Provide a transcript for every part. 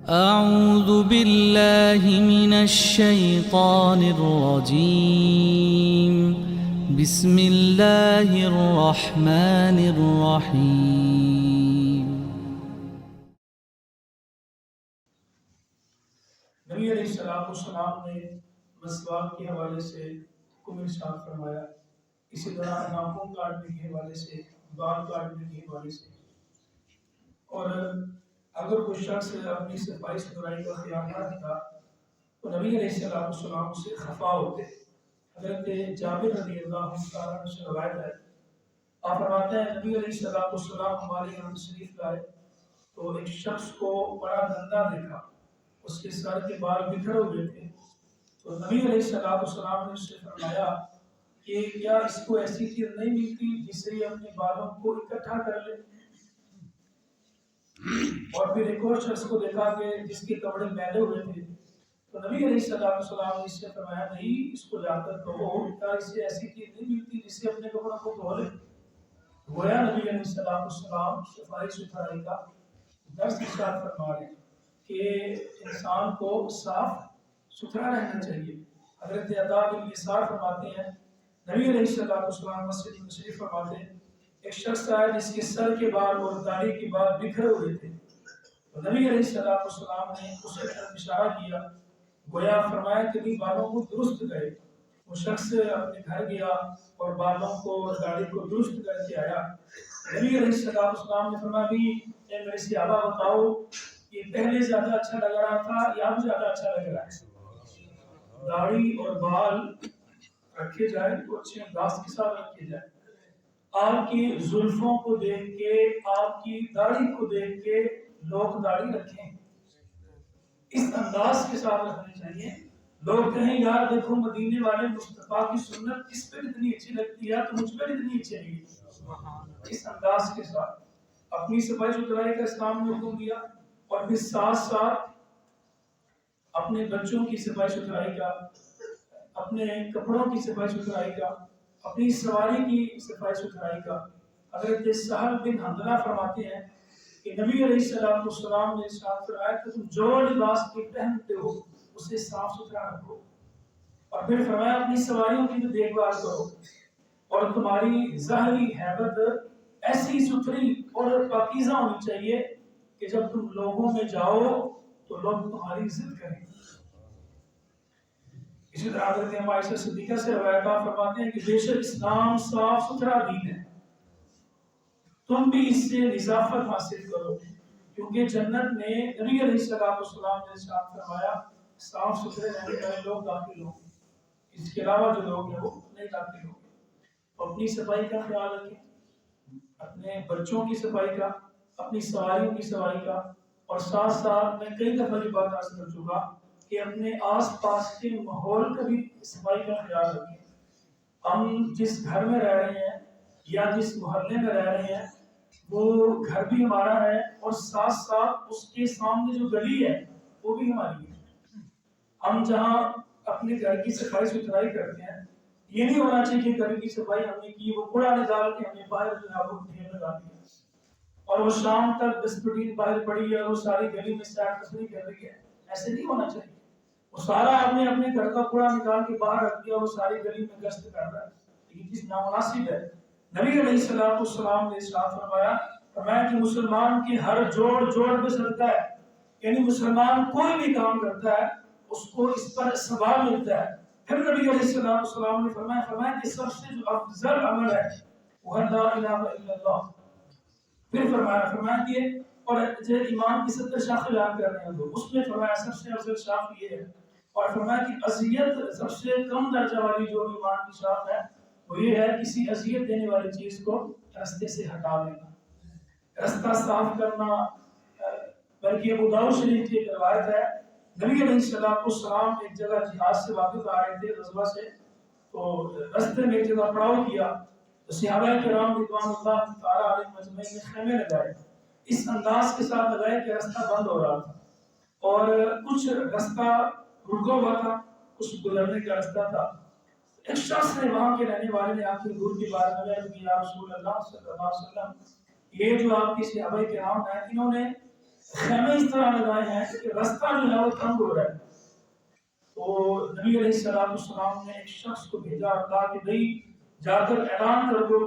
أعوذ بالله من الشيطان الرجيم بسم الله الرحمن الرحيم نبی علیہ السلام نے مسواک کے حوالے سے حکم ارشاد فرمایا، اسی طرح ناخن کاٹنے کے حوالے سے، بال کاٹنے کے حوالے سے، اور اگر کوئی شخص اپنی صفائی ستھرائی کا خیال نہ رکھتا تو نبی علیہ السلام سے خفا ہوتے۔ حضرت جابر رضی اللہ عنہ سے روایت ہے، آپ فرماتے ہیں نبی علیہ السلام ہمارے یہاں تشریف لائے تو ایک شخص کو بڑا گندا دیکھا، اس کے سر کے بال بکھرے ہوئے تھے، تو نبی علیہ السلام نے اس سے فرمایا کہ کیا اس کو ایسی چیز نہیں ملتی جس سے یہ اپنے بالوں کو اکٹھا کر لے؟ اور پھر ایک اور شخص کو دیکھا کہ جس کے کپڑے میلے ہوئے تھے، تو نبی علیہ السلام نے اس سے فرمایا نہیں، اس کو جا کر کہو کیا اس سے ایسی چیز نہیں ملتی جس سے اپنے کپڑوں کو دھو لے؟ گویا نبی علیہ السلام صفائی ستھرائی کا درس ارشاد فرما رہے ہیں کہ انسان کو صاف ستھرا رہنا چاہیے۔ حضرت عطا بن یسار فرماتے ہیں نبی علیہ السلام مسجد میں تشریف فرماتے ہیں، ایک شخص آیا جس کے سر کے بال اور داڑھی کے بال بکھرے ہوئے تھے، تو نبی علیہ السلام نے اس کی طرف اشارہ کیا، گویا فرمایا کہ بھی بالوں کو درست کرے۔ وہ شخص اپنے گھر گیا اور بالوں کو اور داڑھی کو درست کر کے آیا۔ نبی علیہ السلام نے فرمایا بھی اے میرے صحابہ بتاؤ یہ پہلے زیادہ اچھا لگ رہا تھا یا اب زیادہ اچھا لگ رہا ہے؟ داڑھی اور بال رکھے جائیں تو اچھے انداز کے ساتھ رکھے جائیں۔ آپ کی زلفوں کو دیکھ کے، آپ کی داڑھی کو دیکھ کے لوگ داڑھی رکھیں، اس انداز کے ساتھ رکھنے چاہیے۔ لوگ کہیں یار دیکھو مدینے والے مصطفیٰ کی سنت کس پہ اتنی اچھی لگتی ہے تو مجھ پہ اتنی اچھی لگی، اس انداز کے ساتھ اپنی صفائی ستھرائی کا اسلام نے حکم دیا، اور پھر ساتھ ساتھ اپنے بچوں کی صفائی ستھرائی کا، اپنے کپڑوں کی صفائی ستھرائی کا، اپنی سواری کی صفائی ستھرائی کا۔ حضرت سہل بن حنظلہ فرماتے ہیں کہ نبی علیہ السلام نے ارشاد فرمایا کہ تم جو لباس بھی پہنتے ہو اسے صاف ستھرا رکھو، اور پھر فرمایا اپنی سواریوں کی بھی دیکھ بھال کرو، اور تمہاری ظاہری ہیبت ایسی ستھری اور پاکیزہ ہونی چاہیے کہ جب تم لوگوں میں جاؤ تو لوگ تمہاری عزت کریں۔ اسی طرح حضرت عائشہ صدیقہ سے روایت فرماتے ہیں کہ بے شک اسلام صاف ستھرا دین ہے، تم بھی اس سے نظافت حاصل کرو، کیونکہ جنت میں نبی علیہ السلام نے ارشاد فرمایا صاف ستھرے رہنے والے لوگ داخل ہوں گے، اس کے علاوہ جو لوگ ہیں وہ نہیں داخل ہوں گے۔ اپنی صفائی کا خیال رکھیں، اپنے بچوں کی صفائی کا، اپنی سواریوں کی صفائی کا، اور ساتھ ساتھ میں کئی دفعہ یہ بات عرض کر چکا کہ اپنے آس پاس کے ماحول کا بھی صفائی کا خیال رکھیں۔ ہم جس گھر میں رہ رہے ہیں یا جس محلے میں رہ رہے ہیں وہ گھر بھی ہمارا ہے، اور ساتھ ساتھ اس کے سامنے جو گلی ہے وہ بھی ہماری ہے۔ ہم جہاں اپنے گھر کی صفائی ستھرائی کرتے ہیں یہ نہیں ہونا چاہیے کہ گھر کی صفائی ہم نے کی وہ کوڑا نکال کے ہمیں باہر جو ہے وہ ڈھیر لگا دیا، اور وہ شام تک ڈسٹبن باہر پڑی ہے، وہ ساری گلی میں سیر تفریح کر رہی ہے، ایسے نہیں ہونا چاہیے۔ وہ سارا آپ نے اپنے گھر کا کوڑا نکال کے باہر رکھ دیا، وہ ساری گلی میں گشت کر رہا ہے، یہ چیز نامناسب ہے۔ نبی علیہ السلام نے ارشاد فرمایا کہ مسلمان کی ہر جوڑ پہ صدقہ ہے، یعنی مسلمان کوئی بھی کام کرتا ہے اس کو اس پر ثواب ملتا ہے۔ پھر نبی علیہ السلام نے فرمایا کہ سب سے جو افضل عمل ہے وہ لا الہ الا اللہ۔ پھر فرمایا کہ اور جو ایمان کی 70 شاخیں بیان کر رہے ہیں اس میں فرمایا سب سے افضل شاخ یہ ہے، اور فرمایا کہ اذیت سب سے کم درجہ والی جو ایمان کی شاخ ہے وہ یہ ہے کسی اذیت دینے والی چیز کو راستے سے ہٹا دینا، راستہ صاف کرنا۔ بلکہ ابو داؤد شریف کی ایک روایت ہے، نبی علیہ السلام ایک جگہ جہاد سے واپس آ رہے تھے غزوہ سے، تو راستے میں ایک جگہ پڑاؤ کیا، تو صحابہ کرام رضوان اللہ تعالی علیہ مجمعین نے خیمے لگائے، اس انداز کے ساتھ لگائے کہ راستہ بند ہو رہا تھا، اور کچھ راستہ رکا ہوا تھا، کچھ گزرنے کا راستہ تھا۔ ایک شخص نے وہاں کے رہنے والے نے آ کے حضور کی بارگاہ میں عرض کی یا رسول اللہ صلی اللہ علیہ وسلم، یہ جو آپ کے صحابہ کرام ہیں انہوں نے خیمے اس طرح لگائے ہیں کہ رستہ جو ہے وہ تنگ ہو رہا ہے. تو نبی علیہ السلام نے ایک شخص کو بھیجا اور کہا کہ بھئی جا کر اعلان کر دو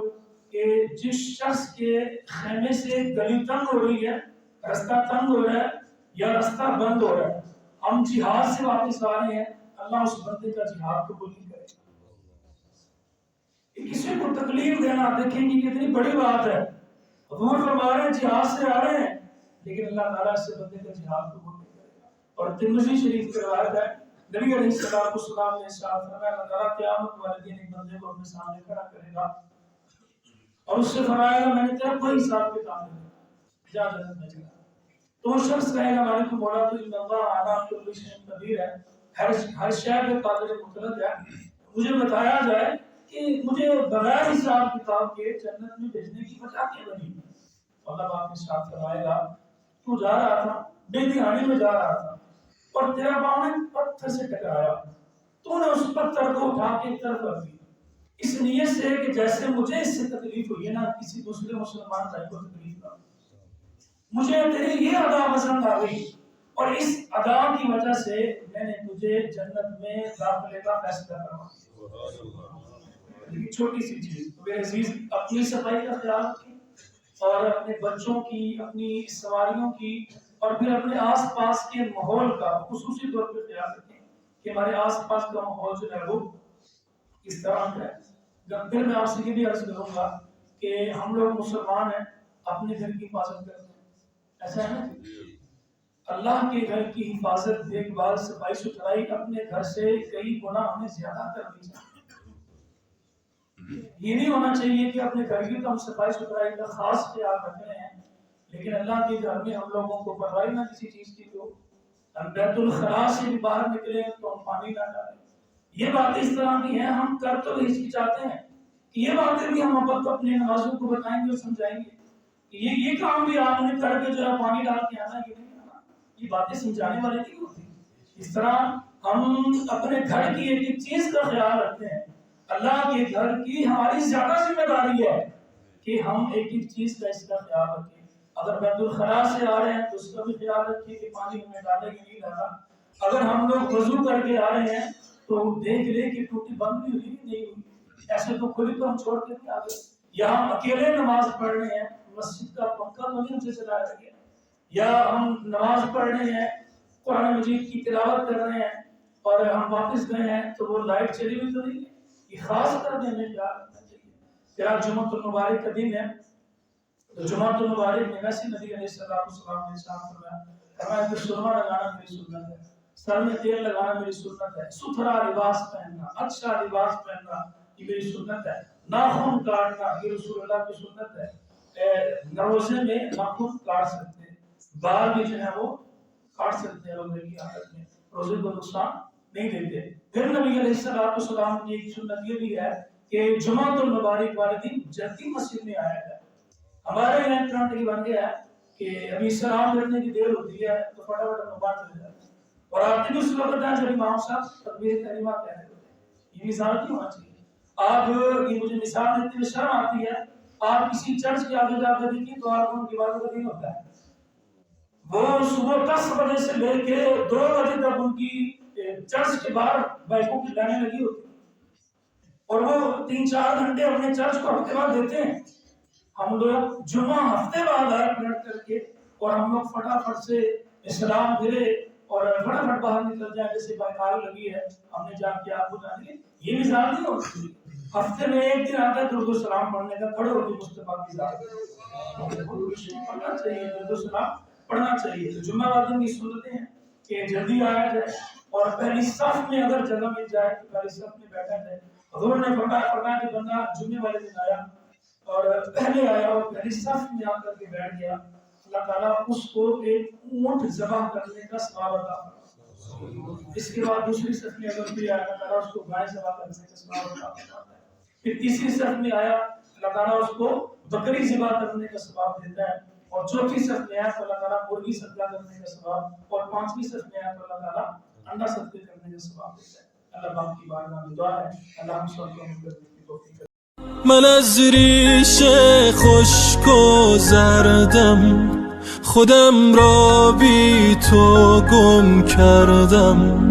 کہ جس شخص کے خیمے سے گلی تنگ ہو رہی ہے، رستہ تنگ ہو رہا ہے یا رستہ بند ہو رہا ہے، ہم جہاد سے واپس آ رہے ہیں، اللہ اس بندے کا جہاد قبول نہیں کرے گا. کسی کو تکلیف دینا دیکھیں کہ کتنی بڑی بات ہے. حضور فرما رہے ہیں جہاد سے آ رہے ہیں لیکن اللہ تعالیٰ اس سے بندے کا جہاد قبول نہیں کرے گا. اور ترمذی شریف کی روایت ہے نبی علیہ السلام نے ارشاد فرمایا اللہ تعالیٰ قیامت والے دن ایک بندے کو اپنے سامنے کھڑا کرے گا اور اس سے فرمائے گا میں نے تیرا کوئی حساب کتاب نہیں دیا، جا جنت میں چلا. تو وہ شخص کہے گا مالک مولا تو ان اللہ علی کل شیء قدیر ہے، ہر شے پہ قادر مطلق ہے، مجھے بتایا جائے کہ مجھے بغیر حساب کتاب کے جنت میں بھیجنے کی وجہ کیا بنی. اللہ پاک نے ارشاد فرمائے گا تو جا رہا تھا، بے دھیانی میں جا رہا تھا اور تیرا پاؤں نے پتھر سے ٹکرایا، تو نے اس پتھر کو اٹھا کے ایک طرف رکھ دیا اس نیت سے کہ جیسے مجھے اس سے تکلیف ہوئی ہے نا کسی دوسرے مسلمان بھائی کو تکلیف نہ. مجھے تیری یہ ادا پسند آ گئی اور اس ادا کی وجہ سے میں نے تجھے جنت میں داخلے کا فیصلہ کروا دیا. چھوٹی سی چیز. میرے عزیز اپنی صفائی کا خیال رکھیں اور اپنے بچوں کی، اپنی سواریوں کی اور پھر اپنے آس پاس کے ماحول کا خصوصی طور پر خیال رکھیں کہ ہمارے آس پاس کا ماحول جو ہے وہ کس طرح کا ہے. پھر میں آپ سے یہ بھی عرض کروں گا کہ ہم لوگ مسلمان ہیں، اپنے گھر کی حفاظت کرتے ہیں، ایسا ہے نا؟ اللہ کے گھر کی حفاظت، دیکھ بھال، صفائی ستھرائی اپنے گھر سے کئی گنا ہمیں زیادہ کرنی چاہیے. یہ نہیں ہونا چاہیے کہ اپنے گھر کی تو ہم صفائی ستھرائی کا خاص خیال رکھ رہے ہیں لیکن اللہ کے گھر میں ہم لوگوں کو پرواہ نہ کسی چیز کی. تو ہم بیت الخلاء سے بھی باہر نکلے تو ہم پانی نہ ڈالیں. یہ باتیں اس طرح کی ہیں، ہم کر تو ہچکچاتے ہیں کہ یہ باتیں بھی ہم اپنے نمازوں کو بتائیں گے اور سمجھائیں گے کہ یہ کام بھی آپ نے کر کے جو ہے پانی ڈال کے آنا ہے، یہ نہیں آنا. یہ باتیں سمجھانے والے نہیں ہوتی. اس طرح ہم اپنے گھر کی ایک ایک چیز کا خیال رکھتے ہیں. اللہ کے گھر کی ہماری زیادہ ذمہ داری ہے کہ ہم ایک ایک چیز کا اس کا خیال رکھیں. اگر بیت الخلاء سے آ رہے ہیں تو اس کا بھی خیال رکھیں کہ پانی ہمیں ڈالے کہ نہیں ڈالا. اگر ہم لوگ وضو کر کے آ رہے ہیں تو دیکھ لیں کہ ٹوٹی بند بھی ہوئی نہیں ہوئی. ایسے تو کھلی تو ہم چھوڑ کے نہیں آگے. یا ہم اکیلے نماز پڑھ رہے ہیں، مسجد کا پنکھا تو نہیں ہم سے چلایا گیا، یا ہم نماز پڑھ رہے ہیں، قرآن مجید کی تلاوت کر رہے ہیں اور ہم واپس گئے ہیں تو وہ لائٹ چلی ہوئی تو نہیں ہے. یہ خاص کر کے ہمیں خیال رکھنا چاہیے. پھر آج جمعۃ المبارک کا دن ہے تو جمعۃ المبارک میں ویسے نبی علیہ السلام نے فرمایا کہ سرما لگانا میری سنت ہے، سر میں تیل لگانا میری سنت ہے، ستھرا لباس پہننا، اچھا لباس پہننا یہ میری سنت ہے، ناخن کاٹنا یہ رسول اللہ کی سنت ہے. روزے میں ناخن کاٹ سکتے ہیں، بال بھی جو ہے وہ کاٹ سکتے ہیں روزے کی حالت میں، روزے کو نقصان نہیں دیتے. پھر نبی علیہ السلام کی ایک سنت یہ بھی ہے کہ جمعۃ المبارک والے دن جلدی مسجد میں آیا جائے. ہمارے یہاں ٹرینڈ یہ بن گیا ہے کہ ابھی سلام پھرنے کی دیر ہوتی ہے تو فٹافٹ نماز چلے جاتے ہیں اور آتے بھی اس وقت ہے جب امام صاحب تکبیر تحریمہ کہہ رہے ہوتے ہیں. یہ مثال نہیں ہونا چاہیے. آپ یہ مجھے مثال دیتے ہوئے شرم آتی ہے، آپ کسی چرچ کے آگے جا کر دیکھیں تو آپ ان کی باتوں کا دن ہوتا ہے، وہ صبح 10 بجے سے لے کے 2 بجے تک ان کی چرچ کے باہر بائکوں کی لائنیں لگی ہوتی ہیں اور وہ 3-4 گھنٹے اپنے چرچ کو ہفتے بعد دیتے ہیں. ہم لوگ جمعہ ہفتے بعد آئے پلٹ کر کے اور ہم لوگ فٹافٹ سے اسلام پھرے اور فٹافٹ باہر نکل جائیں جیسے بائکار لگی ہے ہم نے جا کے آپ کو جانے. یہ مثال نہیں ہوتی. ہفتے میں ایک دن آتا ہے درود و سلام پڑھنے کا، کھڑے ہو کے مصطفیٰ کی ذات پڑھنا چاہیے، درود و سلام پڑھنا چاہیے. تو جمعہ والے دن کی سنتیں ہیں کہ جلدی آیا جائے اور پہلی صف میں اگر جگہ مل جائے تو پہلی صف میں بیٹھا جائے. حضور نے فرمایا کہ بندہ جمعے والے دن آیا اور پہلے آیا اور پہلی صف میں آ کر کے بیٹھ گیا، اللہ تعالیٰ اس کو ایک اونٹ ذبح کرنے کا ثواب عطا فرماتا ہے. اس کے بعد دوسری صف میں اگر کوئی آیا اللہ تعالیٰ اس کو گائے ذبح کرنے کا ثواب عطا فرماتا ہے. پھر تیسری صف میں آیا اللہ تعالیٰ اس کو بکری ذبح کرنے کا ثواب دیتا ہے اور چوتھی صف میں آیا تو اللہ تعالیٰ مرغی صدقہ کرنے کا ثواب اور پانچویں صف میں آیا تو اللہ تعالیٰ انڈا صدقہ کرنے کا ثواب دیتا ہے. اللہ پاک کی بارگاہ میں دعا ہے اللہ ہم سب کو عمل کرنے کی توفیق. من از ریشه خشک و زردم خودم را بی تو گم کردم.